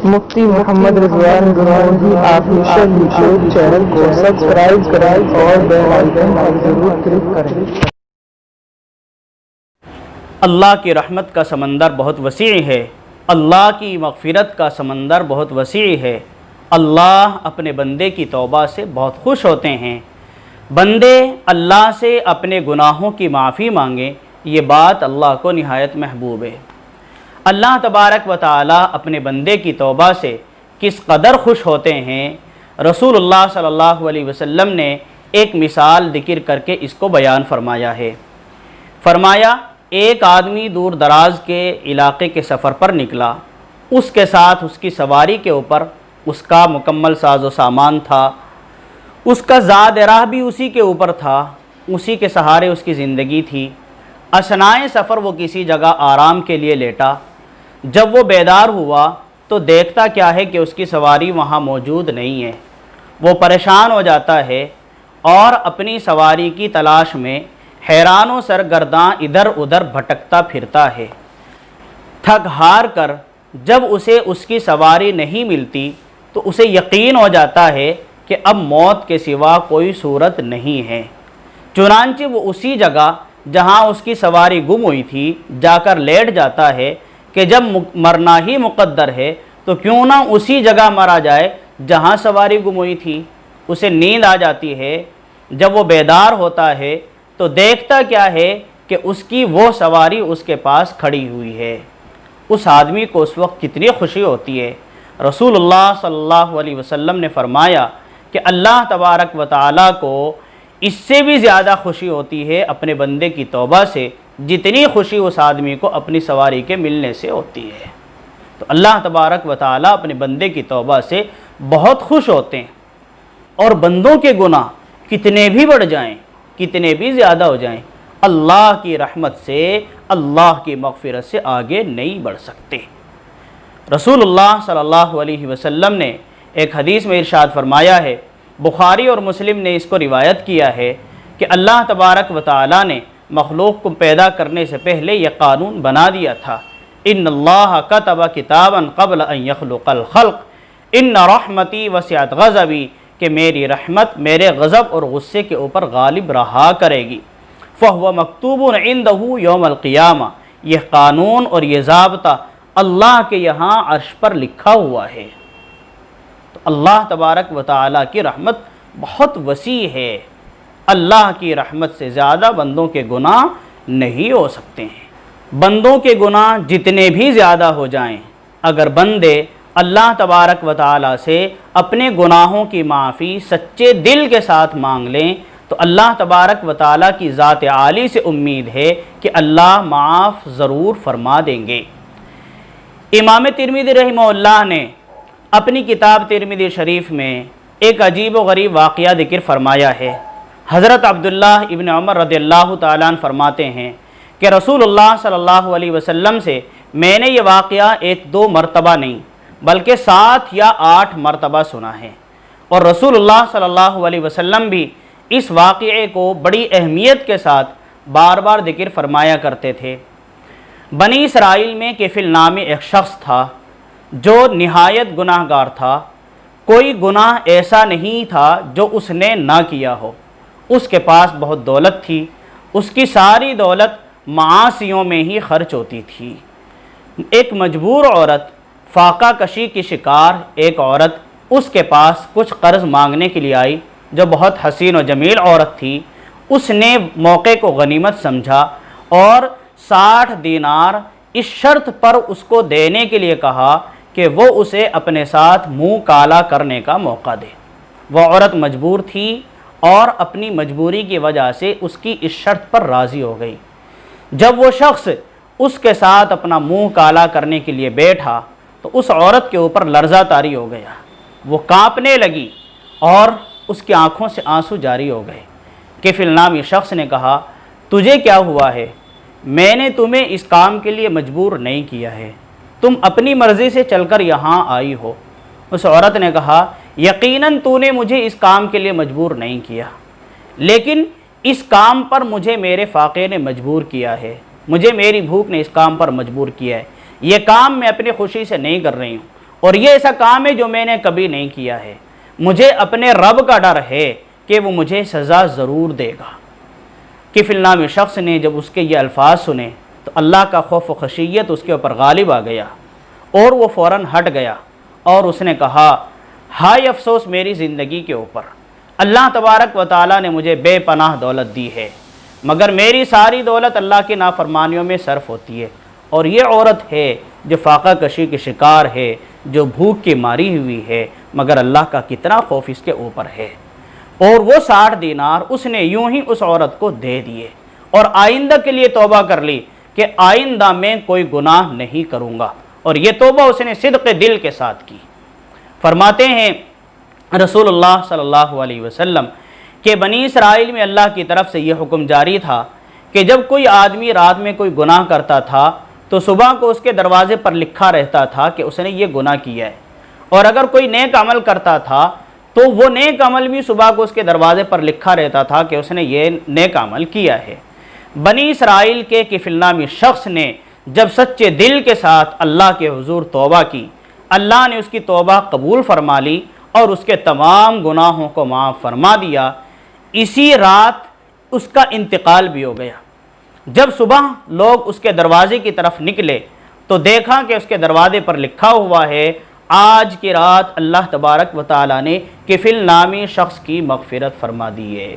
مفتی محمد رضوان Gangohi official YouTube channel کو subscribe کریں اور بیل آئیکن پر ضرور کلک کریں۔ اللہ کی رحمت کا سمندر بہت وسیع ہے، اللہ کی مغفرت کا سمندر بہت وسیع ہے۔ اللہ اپنے بندے کی توبہ سے بہت خوش ہوتے ہیں۔ بندے اللہ سے اپنے گناہوں کی معافی مانگیں، یہ بات اللہ کو نہایت محبوب ہے۔ اللہ تبارک و تعالی اپنے بندے کی توبہ سے کس قدر خوش ہوتے ہیں، رسول اللہ صلی اللہ علیہ وسلم نے ایک مثال ذکر کر کے اس کو بیان فرمایا ہے۔ فرمایا ایک آدمی دور دراز کے علاقے کے سفر پر نکلا، اس کے ساتھ اس کی سواری کے اوپر اس کا مکمل ساز و سامان تھا، اس کا زاد راہ بھی اسی کے اوپر تھا، اسی کے سہارے اس کی زندگی تھی۔ اثنائے سفر وہ کسی جگہ آرام کے لیے لیٹا، جب وہ بیدار ہوا تو دیکھتا کیا ہے کہ اس کی سواری وہاں موجود نہیں ہے۔ وہ پریشان ہو جاتا ہے اور اپنی سواری کی تلاش میں حیران و سرگرداں ادھر ادھر بھٹکتا پھرتا ہے۔ تھک ہار کر جب اسے اس کی سواری نہیں ملتی تو اسے یقین ہو جاتا ہے کہ اب موت کے سوا کوئی صورت نہیں ہے۔ چنانچہ وہ اسی جگہ جہاں اس کی سواری گم ہوئی تھی جا کر لیٹ جاتا ہے کہ جب مرنا ہی مقدر ہے تو کیوں نہ اسی جگہ مرا جائے جہاں سواری گم ہوئی تھی۔ اسے نیند آ جاتی ہے، جب وہ بیدار ہوتا ہے تو دیکھتا کیا ہے کہ اس کی وہ سواری اس کے پاس کھڑی ہوئی ہے۔ اس آدمی کو اس وقت کتنی خوشی ہوتی ہے۔ رسول اللہ صلی اللہ علیہ وسلم نے فرمایا کہ اللہ تبارک و تعالیٰ کو اس سے بھی زیادہ خوشی ہوتی ہے اپنے بندے کی توبہ سے، جتنی خوشی اس آدمی کو اپنی سواری کے ملنے سے ہوتی ہے۔ تو اللہ تبارک و تعالیٰ اپنے بندے کی توبہ سے بہت خوش ہوتے ہیں، اور بندوں کے گناہ کتنے بھی بڑھ جائیں، کتنے بھی زیادہ ہو جائیں، اللہ کی رحمت سے، اللہ کی مغفرت سے آگے نہیں بڑھ سکتے۔ رسول اللہ صلی اللہ علیہ وسلم نے ایک حدیث میں ارشاد فرمایا ہے، بخاری اور مسلم نے اس کو روایت کیا ہے کہ اللہ تبارک و تعالیٰ نے مخلوق کو پیدا کرنے سے پہلے یہ قانون بنا دیا تھا، ان اللہ کتب کتابا قبل ان یخلق الخلق ان رحمتی وسعت غضبی، کہ میری رحمت میرے غضب اور غصے کے اوپر غالب رہا کرے گی، فہو مکتوب عندہ یوم القیامہ، یہ قانون اور یہ ضابطہ اللہ کے یہاں عرش پر لکھا ہوا ہے۔ تو اللہ تبارک و تعالیٰ کی رحمت بہت وسیع ہے، اللہ کی رحمت سے زیادہ بندوں کے گناہ نہیں ہو سکتے ہیں۔ بندوں کے گناہ جتنے بھی زیادہ ہو جائیں، اگر بندے اللہ تبارک و تعالیٰ سے اپنے گناہوں کی معافی سچے دل کے ساتھ مانگ لیں تو اللہ تبارک و تعالیٰ کی ذات عالی سے امید ہے کہ اللہ معاف ضرور فرما دیں گے۔ امام ترمذی رحمہ اللہ نے اپنی کتاب ترمذی شریف میں ایک عجیب و غریب واقعہ ذکر فرمایا ہے۔ حضرت عبداللہ ابن عمر رضی اللہ تعالیٰ عنہ فرماتے ہیں کہ رسول اللہ صلی اللہ علیہ وسلم سے میں نے یہ واقعہ 1-2 مرتبہ نہیں بلکہ 7 یا 8 مرتبہ سنا ہے، اور رسول اللہ صلی اللہ علیہ وسلم بھی اس واقعے کو بڑی اہمیت کے ساتھ بار بار ذکر فرمایا کرتے تھے۔ بنی اسرائیل میں کفل نامی ایک شخص تھا جو نہایت گناہ گار تھا، کوئی گناہ ایسا نہیں تھا جو اس نے نہ کیا ہو۔ اس کے پاس بہت دولت تھی، اس کی ساری دولت معاصیوں میں ہی خرچ ہوتی تھی۔ ایک مجبور عورت، فاقہ کشی کی شکار ایک عورت اس کے پاس کچھ قرض مانگنے کے لیے آئی، جو بہت حسین و جمیل عورت تھی۔ اس نے موقع کو غنیمت سمجھا اور 60 دینار اس شرط پر اس کو دینے کے لیے کہا کہ وہ اسے اپنے ساتھ منہ کالا کرنے کا موقع دے۔ وہ عورت مجبور تھی اور اپنی مجبوری کی وجہ سے اس کی اس شرط پر راضی ہو گئی۔ جب وہ شخص اس کے ساتھ اپنا منہ کالا کرنے کے لیے بیٹھا تو اس عورت کے اوپر لرزہ طاری ہو گیا، وہ کانپنے لگی اور اس کی آنکھوں سے آنسو جاری ہو گئے۔ کفل نامی شخص نے کہا، تجھے کیا ہوا ہے؟ میں نے تمہیں اس کام کے لیے مجبور نہیں کیا ہے، تم اپنی مرضی سے چل کر یہاں آئی ہو۔ اس عورت نے کہا، یقیناً تو نے مجھے اس کام کے لیے مجبور نہیں کیا، لیکن اس کام پر مجھے میرے فاقے نے مجبور کیا ہے، مجھے میری بھوک نے اس کام پر مجبور کیا ہے، یہ کام میں اپنی خوشی سے نہیں کر رہی ہوں۔ اور یہ ایسا کام ہے جو میں نے کبھی نہیں کیا ہے، مجھے اپنے رب کا ڈر ہے کہ وہ مجھے سزا ضرور دے گا۔ کفل نامی شخص نے جب اس کے یہ الفاظ سنے تو اللہ کا خوف و خشیت اس کے اوپر غالب آ گیا اور وہ فوراً ہٹ گیا، اور اس نے کہا ہائے افسوس میری زندگی کے اوپر، اللہ تبارک و تعالیٰ نے مجھے بے پناہ دولت دی ہے، مگر میری ساری دولت اللہ کی نافرمانیوں میں صرف ہوتی ہے، اور یہ عورت ہے جو فاقہ کشی کی شکار ہے، جو بھوک کی ماری ہوئی ہے، مگر اللہ کا کتنا خوف اس کے اوپر ہے۔ اور وہ 60 دینار اس نے یوں ہی اس عورت کو دے دیے، اور آئندہ کے لیے توبہ کر لی کہ آئندہ میں کوئی گناہ نہیں کروں گا، اور یہ توبہ اس نے صدق دل کے ساتھ کی۔ فرماتے ہیں رسول اللہ صلی اللہ علیہ وسلم کہ بنی اسرائیل میں اللہ کی طرف سے یہ حکم جاری تھا کہ جب کوئی آدمی رات میں کوئی گناہ کرتا تھا تو صبح کو اس کے دروازے پر لکھا رہتا تھا کہ اس نے یہ گناہ کیا ہے، اور اگر کوئی نیک عمل کرتا تھا تو وہ نیک عمل بھی صبح کو اس کے دروازے پر لکھا رہتا تھا کہ اس نے یہ نیک عمل کیا ہے۔ بنی اسرائیل کے کفل نامی شخص نے جب سچے دل کے ساتھ اللہ کے حضور توبہ کی، اللہ نے اس کی توبہ قبول فرما لی اور اس کے تمام گناہوں کو معاف فرما دیا۔ اسی رات اس کا انتقال بھی ہو گیا۔ جب صبح لوگ اس کے دروازے کی طرف نکلے تو دیکھا کہ اس کے دروازے پر لکھا ہوا ہے آج کی رات اللہ تبارک و تعالیٰ نے کفل نامی شخص کی مغفرت فرما دی ہے۔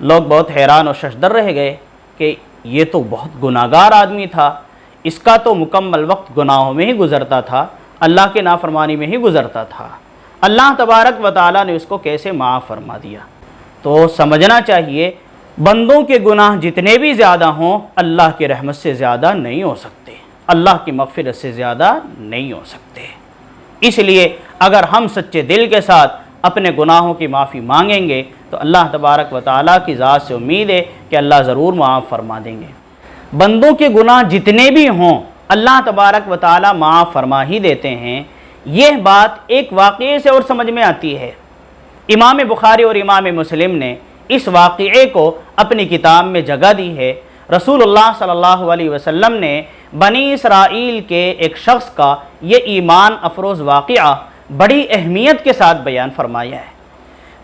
لوگ بہت حیران و ششدر رہ گئے کہ یہ تو بہت گناہگار آدمی تھا، اس کا تو مکمل وقت گناہوں میں ہی گزرتا تھا، اللہ کے نافرمانی میں ہی گزرتا تھا، اللہ تبارک و تعالیٰ نے اس کو کیسے معاف فرما دیا؟ تو سمجھنا چاہیے بندوں کے گناہ جتنے بھی زیادہ ہوں اللہ کی رحمت سے زیادہ نہیں ہو سکتے، اللہ کی مغفرت سے زیادہ نہیں ہو سکتے۔ اس لیے اگر ہم سچے دل کے ساتھ اپنے گناہوں کی معافی مانگیں گے تو اللہ تبارک و تعالیٰ کی ذات سے امید ہے کہ اللہ ضرور معاف فرما دیں گے۔ بندوں کے گناہ جتنے بھی ہوں اللہ تبارک و تعالیٰ معاف فرما ہی دیتے ہیں۔ یہ بات ایک واقعے سے اور سمجھ میں آتی ہے۔ امام بخاری اور امام مسلم نے اس واقعے کو اپنی کتاب میں جگہ دی ہے۔ رسول اللہ صلی اللہ علیہ وسلم نے بنی اسرائیل کے ایک شخص کا یہ ایمان افروز واقعہ بڑی اہمیت کے ساتھ بیان فرمایا ہے۔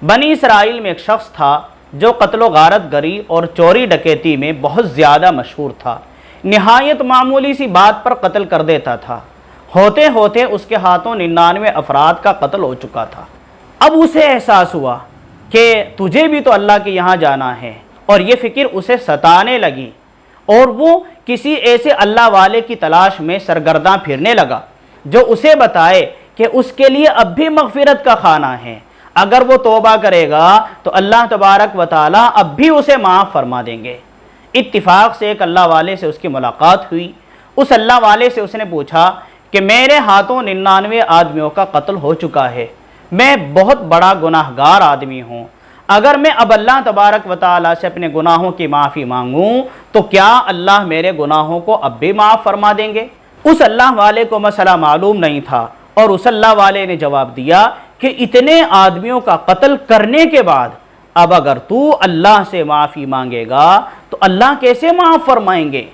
بنی اسرائیل میں ایک شخص تھا جو قتل و غارت گری اور چوری ڈکیتی میں بہت زیادہ مشہور تھا، نہایت معمولی سی بات پر قتل کر دیتا تھا، ہوتے ہوتے اس کے ہاتھوں 99 افراد کا قتل ہو چکا تھا۔ اب اسے احساس ہوا کہ تجھے بھی تو اللہ کے یہاں جانا ہے، اور یہ فکر اسے ستانے لگی، اور وہ کسی ایسے اللہ والے کی تلاش میں سرگرداں پھرنے لگا جو اسے بتائے کہ اس کے لیے اب بھی مغفرت کا خانہ ہے، اگر وہ توبہ کرے گا تو اللہ تبارک و تعالیٰ اب بھی اسے معاف فرما دیں گے۔ اتفاق سے ایک اللہ والے سے اس کی ملاقات ہوئی۔ اس اللہ والے سے اس نے پوچھا کہ میرے ہاتھوں 99 آدمیوں کا قتل ہو چکا ہے، میں بہت بڑا گناہگار آدمی ہوں، اگر میں اب اللہ تبارک و تعالیٰ سے اپنے گناہوں کی معافی مانگوں تو کیا اللہ میرے گناہوں کو اب بھی معاف فرما دیں گے؟ اس اللہ والے کو مسئلہ معلوم نہیں تھا، اور اس اللہ والے نے جواب دیا کہ اتنے آدمیوں کا قتل کرنے کے بعد اب اگر تو اللہ سے معافی مانگے گا تو اللہ کیسے معاف فرمائیں گے؟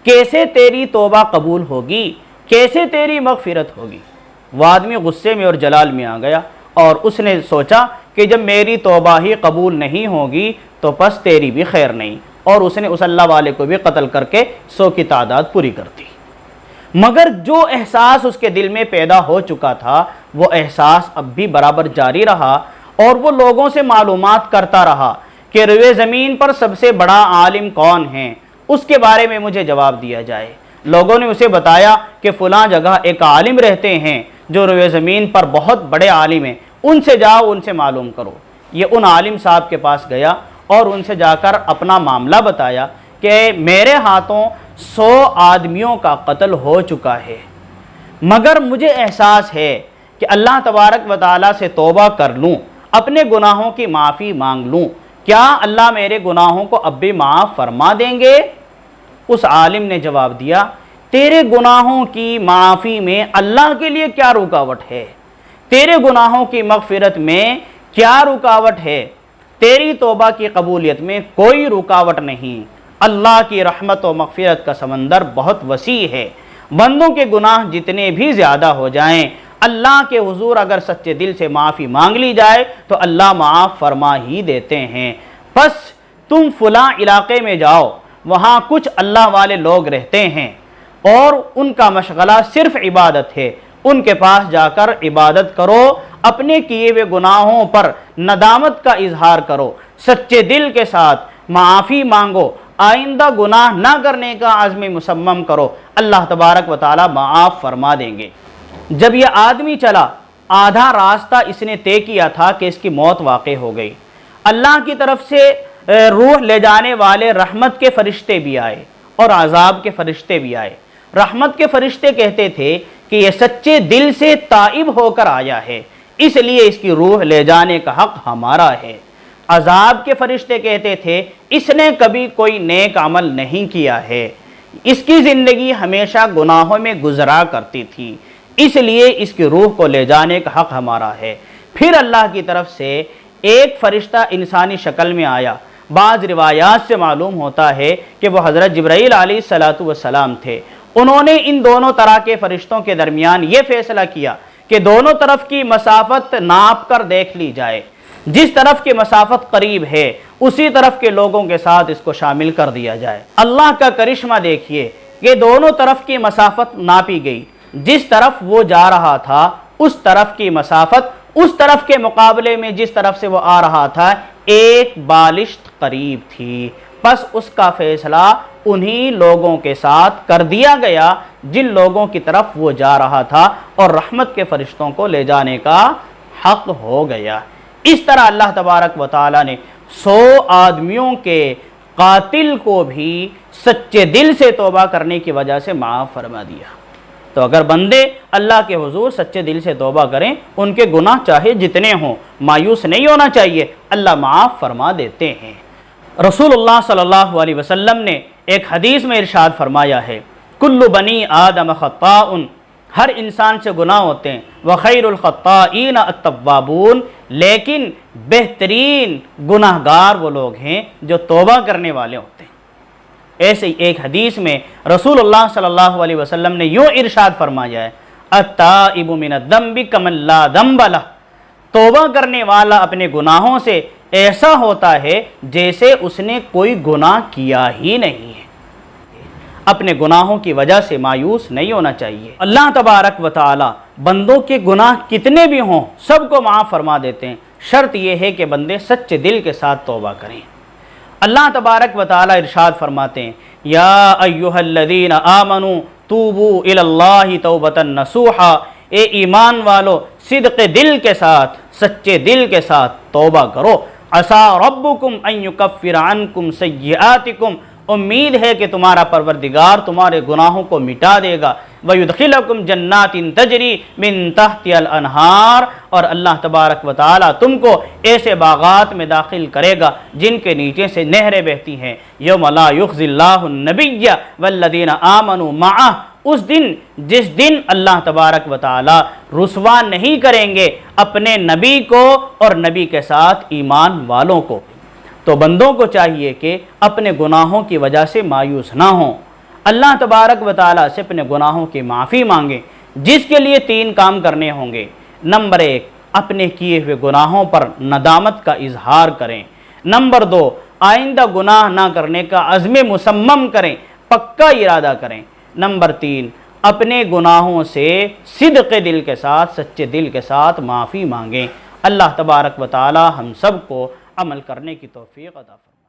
کیسے تیری توبہ قبول ہوگی؟ کیسے تیری مغفرت ہوگی؟ وہ آدمی غصے میں اور جلال میں آ گیا، اور اس نے سوچا کہ جب میری توبہ ہی قبول نہیں ہوگی تو پس تیری بھی خیر نہیں، اور اس نے اس اللہ والے کو بھی قتل کر کے 100 کی تعداد پوری کر دی۔ مگر جو احساس اس کے دل میں پیدا ہو چکا تھا وہ احساس اب بھی برابر جاری رہا، اور وہ لوگوں سے معلومات کرتا رہا کہ روئے زمین پر سب سے بڑا عالم کون ہے، اس کے بارے میں مجھے جواب دیا جائے۔ لوگوں نے اسے بتایا کہ فلاں جگہ ایک عالم رہتے ہیں جو روئے زمین پر بہت بڑے عالم ہیں، ان سے جاؤ، ان سے معلوم کرو۔ یہ ان عالم صاحب کے پاس گیا اور ان سے جا کر اپنا معاملہ بتایا کہ میرے ہاتھوں 100 آدمیوں کا قتل ہو چکا ہے، مگر مجھے احساس ہے کہ اللہ تبارک و تعالیٰ سے توبہ کر لوں، اپنے گناہوں کی معافی مانگ لوں، کیا اللہ میرے گناہوں کو اب بھی معاف فرما دیں گے؟ اس عالم نے جواب دیا، تیرے گناہوں کی معافی میں اللہ کے لیے کیا رکاوٹ ہے؟ تیرے گناہوں کی مغفرت میں کیا رکاوٹ ہے؟ تیری توبہ کی قبولیت میں کوئی رکاوٹ نہیں۔ اللہ کی رحمت و مغفرت کا سمندر بہت وسیع ہے، بندوں کے گناہ جتنے بھی زیادہ ہو جائیں اللہ کے حضور اگر سچے دل سے معافی مانگ لی جائے تو اللہ معاف فرما ہی دیتے ہیں۔ پس تم فلاں علاقے میں جاؤ، وہاں کچھ اللہ والے لوگ رہتے ہیں اور ان کا مشغلہ صرف عبادت ہے، ان کے پاس جا کر عبادت کرو، اپنے کیے ہوئے گناہوں پر ندامت کا اظہار کرو، سچے دل کے ساتھ معافی مانگو، آئندہ گناہ نہ کرنے کا عزم مصمم کرو، اللہ تبارک و تعالی معاف فرما دیں گے۔ جب یہ آدمی چلا، آدھا راستہ اس نے طے کیا تھا کہ اس کی موت واقع ہو گئی۔ اللہ کی طرف سے روح لے جانے والے رحمت کے فرشتے بھی آئے اور عذاب کے فرشتے بھی آئے۔ رحمت کے فرشتے کہتے تھے کہ یہ سچے دل سے تائب ہو کر آیا ہے، اس لیے اس کی روح لے جانے کا حق ہمارا ہے۔ عذاب کے فرشتے کہتے تھے اس نے کبھی کوئی نیک عمل نہیں کیا ہے، اس کی زندگی ہمیشہ گناہوں میں گزرا کرتی تھی، اس لیے اس کی روح کو لے جانے کا حق ہمارا ہے۔ پھر اللہ کی طرف سے ایک فرشتہ انسانی شکل میں آیا۔ بعض روایات سے معلوم ہوتا ہے کہ وہ حضرت جبرائیل علیہ السلام تھے۔ انہوں نے ان دونوں طرح کے فرشتوں کے درمیان یہ فیصلہ کیا کہ دونوں طرف کی مسافت ناپ کر دیکھ لی جائے، جس طرف کی مسافت قریب ہے اسی طرف کے لوگوں کے ساتھ اس کو شامل کر دیا جائے۔ اللہ کا کرشمہ دیکھیے کہ دونوں طرف کی مسافت ناپی گئی، جس طرف وہ جا رہا تھا اس طرف کی مسافت اس طرف کے مقابلے میں جس طرف سے وہ آ رہا تھا ایک بالشت قریب تھی۔ پس اس کا فیصلہ انہی لوگوں کے ساتھ کر دیا گیا جن لوگوں کی طرف وہ جا رہا تھا، اور رحمت کے فرشتوں کو لے جانے کا حق ہو گیا۔ اس طرح اللہ تبارک و تعالی نے 100 آدمیوں کے قاتل کو بھی سچے دل سے توبہ کرنے کی وجہ سے معاف فرما دیا۔ تو اگر بندے اللہ کے حضور سچے دل سے توبہ کریں، ان کے گناہ چاہے جتنے ہوں، مایوس نہیں ہونا چاہیے، اللہ معاف فرما دیتے ہیں۔ رسول اللہ صلی اللہ علیہ وسلم نے ایک حدیث میں ارشاد فرمایا ہے، کل بنی آدم خطاء، ہر انسان سے گناہ ہوتے ہیں، وخیر الخطائین التوابون، لیکن بہترین گناہ گار وہ لوگ ہیں جو توبہ کرنے والے ہوتے ہیں۔ ایسے ہی ایک حدیث میں رسول اللہ صلی اللہ علیہ وسلم نے یوں ارشاد فرمایا ہے، التائب من الذنب کمن لا ذنب لہ، توبہ کرنے والا اپنے گناہوں سے ایسا ہوتا ہے جیسے اس نے کوئی گناہ کیا ہی نہیں ہے۔ اپنے گناہوں کی وجہ سے مایوس نہیں ہونا چاہیے۔ اللہ تبارک و تعالی بندوں کے گناہ کتنے بھی ہوں سب کو معاف فرما دیتے ہیں، شرط یہ ہے کہ بندے سچے دل کے ساتھ توبہ کریں۔ اللہ تبارک و تعالی ارشاد فرماتے ہیں، یا ایھا الذین آمنوا توبوا الی اللہ توبۃ نصوحا، اے ایمان والو صدق دل کے ساتھ سچے دل کے ساتھ توبہ کرو، عسیٰ ربکم ان یکفر عنکم سیئاتکم، امید ہے کہ تمہارا پروردگار تمہارے گناہوں کو مٹا دے گا، وَيُدْخِلَكُمْ جَنَّاتٍ تَجْرِي مِن تَحْتِهَا الْأَنْهَارُ، اور اللہ تبارک و تعالی تم کو ایسے باغات میں داخل کرے گا جن کے نیچے سے نہریں بہتی ہیں۔ یوم لا یخزی اللہ النبی والذین آمنوا معہ، اس دن جس دن اللہ تبارک و تعالی رسوا نہیں کریں گے اپنے نبی کو اور نبی کے ساتھ ایمان والوں کو۔ تو بندوں کو چاہیے کہ اپنے گناہوں کی وجہ سے مایوس نہ ہوں، اللہ تبارک و تعالیٰ سے اپنے گناہوں کی معافی مانگیں، جس کے لیے 3 کام کرنے ہوں گے۔ نمبر 1، اپنے کیے ہوئے گناہوں پر ندامت کا اظہار کریں۔ نمبر 2، آئندہ گناہ نہ کرنے کا عزم مصمم کریں، پکا ارادہ کریں۔ نمبر 3، اپنے گناہوں سے صدق دل کے ساتھ سچے دل کے ساتھ معافی مانگیں۔ اللہ تبارک و تعالیٰ ہم سب کو عمل کرنے کی توفیق عطا فرمائے۔